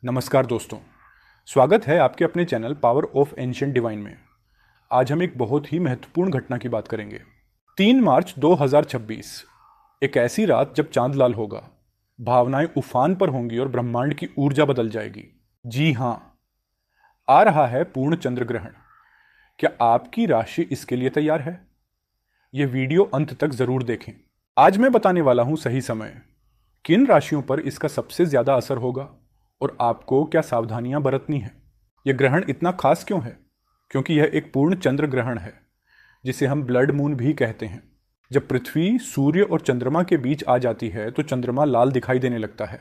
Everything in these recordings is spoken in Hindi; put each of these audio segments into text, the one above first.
नमस्कार दोस्तों, स्वागत है आपके अपने channel power of ancient divine में। आज हम एक बहुत ही महत्वपूर्ण घटना की बात करेंगे। 3 मार्च 2026, एक ऐसी रात जब चांद लाल होगा, भावनाएं उफान पर होंगी और ब्रह्मांड की ऊर्जा बदल जाएगी। जी हाँ, आ रहा है पूर्ण चंद्र ग्रहण। क्या आपकी राशि इसके लिए तैयार है? यह वीडियो अंत तक जरूर देखें। आज मैं बताने वाला हूं सही समय, किन राशियों पर इसका सबसे ज्यादा असर होगा और आपको क्या सावधानियां बरतनी है। यह ग्रहण इतना खास क्यों है? क्योंकि यह एक पूर्ण चंद्र ग्रहण है, जिसे हम ब्लड मून भी कहते हैं। जब पृथ्वी सूर्य और चंद्रमा के बीच आ जाती है तो चंद्रमा लाल दिखाई देने लगता है।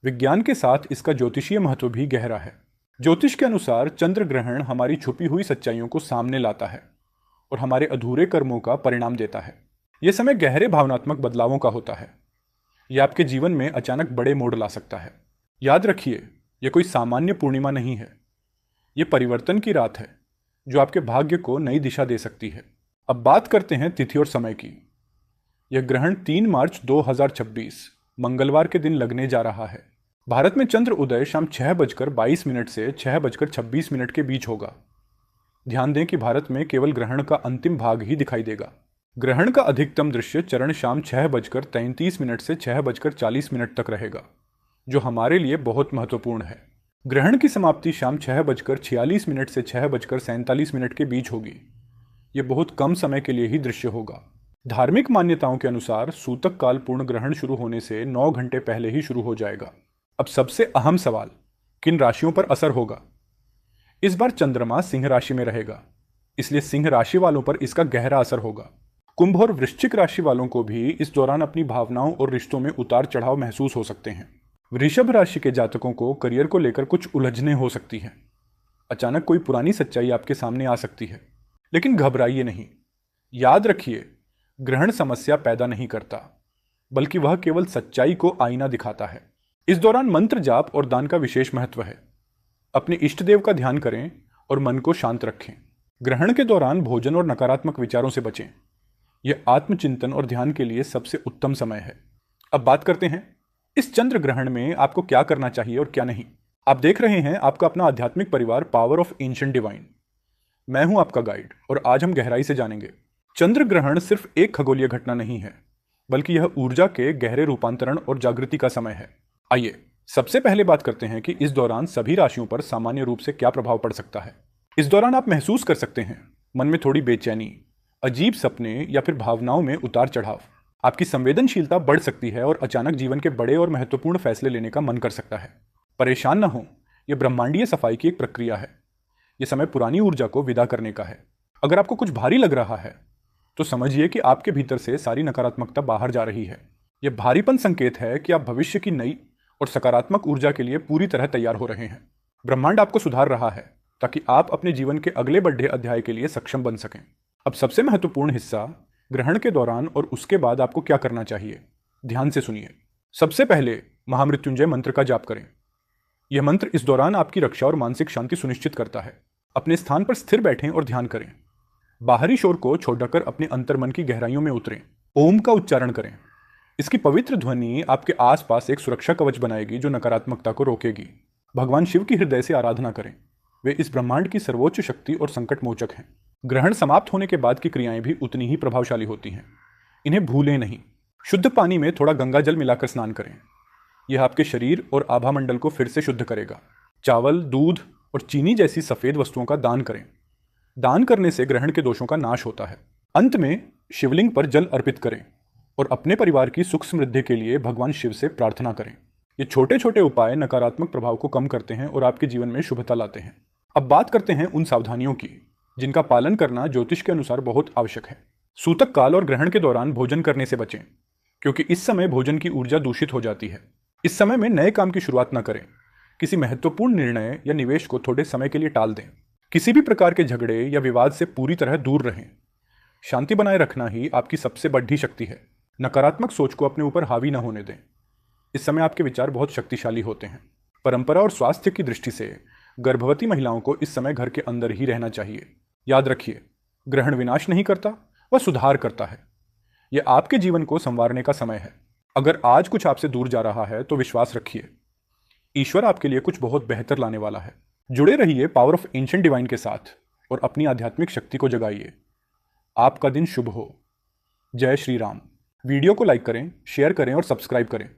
विज्ञान के साथ इसका ज्योतिषीय महत्व भी गहरा है। ज्योतिष के अनुसार चंद्र ग्रहण हमारी छुपी हुई सच्चाइयों को सामने लाता है और हमारे अधूरे कर्मों का परिणाम देता है। यह समय गहरे भावनात्मक बदलावों का होता है। यह आपके जीवन में अचानक बड़े मोड़ ला सकता है। याद रखिए, यह कोई सामान्य पूर्णिमा नहीं है। यह परिवर्तन की रात है जो आपके भाग्य को नई दिशा दे सकती है। अब बात करते हैं तिथि और समय की। यह ग्रहण 3 मार्च 2026 मंगलवार के दिन लगने जा रहा है। भारत में चंद्र उदय शाम 6:22 से 6:26 के बीच होगा। ध्यान दें कि भारत में केवल ग्रहण का अंतिम भाग ही दिखाई देगा। ग्रहण का अधिकतम दृश्य चरण शाम 6:33 से 6:40 तक रहेगा, जो हमारे लिए बहुत महत्वपूर्ण है। ग्रहण की समाप्ति शाम 6:46 से 6:47 के बीच होगी। यह बहुत कम समय के लिए ही दृश्य होगा। धार्मिक मान्यताओं के अनुसार सूतक काल पूर्ण ग्रहण शुरू होने से 9 घंटे पहले ही शुरू हो जाएगा। अब सबसे अहम सवाल, किन राशियों पर असर होगा? इस बार चंद्रमा सिंह राशि में रहेगा, इसलिए सिंह राशि वालों पर इसका गहरा असर होगा। कुंभ और वृश्चिक राशि वालों को भी इस दौरान अपनी भावनाओं और रिश्तों में उतार चढ़ाव महसूस हो सकते हैं। वृषभ राशि के जातकों को करियर को लेकर कुछ उलझनें हो सकती हैं। अचानक कोई पुरानी सच्चाई आपके सामने आ सकती है, लेकिन घबराइए नहीं। याद रखिए, ग्रहण समस्या पैदा नहीं करता, बल्कि वह केवल सच्चाई को आईना दिखाता है। इस दौरान मंत्र जाप और दान का विशेष महत्व है। अपने इष्ट देव का ध्यान करें और मन को शांत रखें। ग्रहण के दौरान भोजन और नकारात्मक विचारों से बचें। यह आत्मचिंतन और ध्यान के लिए सबसे उत्तम समय है। अब बात करते हैं इस चंद्र ग्रहण में आपको क्या करना चाहिए और क्या नहीं। आप देख रहे हैं आपका अपना आध्यात्मिक परिवार पावर ऑफ एंशिएंट डिवाइन। मैं हूं आपका गाइड और आज हम गहराई से जानेंगे। चंद्र ग्रहण सिर्फ एक खगोलीय घटना नहीं है, बल्कि यह ऊर्जा के गहरे रूपांतरण और जागृति का समय है। आइए सबसे पहले बात करते हैं कि इस दौरान सभी राशियों पर सामान्य रूप से क्या प्रभाव पड़ सकता है। इस दौरान आप महसूस कर सकते हैं मन में थोड़ी बेचैनी, अजीब सपने या फिर भावनाओं में उतार चढ़ाव। आपकी संवेदनशीलता बढ़ सकती है और अचानक जीवन के बड़े और महत्वपूर्ण फैसले लेने का मन कर सकता है। परेशान न हो, यह ब्रह्मांडीय सफाई की एक प्रक्रिया है। यह समय पुरानी ऊर्जा को विदा करने का है। अगर आपको कुछ भारी लग रहा है तो समझिए कि आपके भीतर से सारी नकारात्मकता बाहर जा रही है। यह भारीपन संकेत है कि आप भविष्य की नई और सकारात्मक ऊर्जा के लिए पूरी तरह तैयार हो रहे हैं। ब्रह्मांड आपको सुधार रहा है ताकि आप अपने जीवन के अगले बड़े अध्याय के लिए सक्षम बन सकें। अब सबसे महत्वपूर्ण हिस्सा, ग्रहण के दौरान और उसके बाद आपको क्या करना चाहिए। ध्यान से सुनिए। सबसे पहले महामृत्युंजय मंत्र का जाप करें। यह मंत्र इस दौरान आपकी रक्षा और मानसिक शांति सुनिश्चित करता है। अपने स्थान पर स्थिर बैठें और ध्यान करें। बाहरी शोर को छोड़कर अपने अंतर्मन की गहराइयों में उतरें। ओम का उच्चारण करें। इसकी पवित्र ध्वनि आपके आसपास एक सुरक्षा कवच बनाएगी जो नकारात्मकता को रोकेगी। भगवान शिव की हृदय से आराधना करें। वे इस ब्रह्मांड की सर्वोच्च शक्ति और संकट मोचक हैं। ग्रहण समाप्त होने के बाद की क्रियाएं भी उतनी ही प्रभावशाली होती हैं। इन्हें भूलें नहीं। शुद्ध पानी में थोड़ा गंगा जल मिलाकर स्नान करें। यह आपके शरीर और आभा मंडल को फिर से शुद्ध करेगा। चावल, दूध और चीनी जैसी सफेद वस्तुओं का दान करें। दान करने से ग्रहण के दोषों का नाश होता है। अंत में शिवलिंग पर जल अर्पित करें और अपने परिवार की सुख समृद्धि के लिए भगवान शिव से प्रार्थना करें। ये छोटे छोटे उपाय नकारात्मक प्रभाव को कम करते हैं और आपके जीवन में शुभता लाते हैं। अब बात करते हैं उन सावधानियों की जिनका पालन करना ज्योतिष के अनुसार बहुत आवश्यक है। सूतक काल और ग्रहण के दौरान भोजन करने से बचें, क्योंकि इस समय भोजन की ऊर्जा दूषित हो जाती है। इस समय में नए काम की शुरुआत न करें। किसी महत्वपूर्ण निर्णय या निवेश को थोड़े समय के लिए टाल दें। किसी भी प्रकार के झगड़े या विवाद से पूरी तरह दूर रहें। शांति बनाए रखना ही आपकी सबसे बड़ी शक्ति है। नकारात्मक सोच को अपने ऊपर हावी न होने दें। इस समय आपके विचार बहुत शक्तिशाली होते हैं। परंपरा और स्वास्थ्य की दृष्टि से गर्भवती महिलाओं को इस समय घर के अंदर ही रहना चाहिए। याद रखिए, ग्रहण विनाश नहीं करता, वह सुधार करता है। यह आपके जीवन को संवारने का समय है। अगर आज कुछ आपसे दूर जा रहा है तो विश्वास रखिए, ईश्वर आपके लिए कुछ बहुत बेहतर लाने वाला है। जुड़े रहिए पावर ऑफ एंशिएंट डिवाइन के साथ और अपनी आध्यात्मिक शक्ति को जगाइए। आपका दिन शुभ हो। जय श्री राम। वीडियो को लाइक करें, शेयर करें और सब्सक्राइब करें।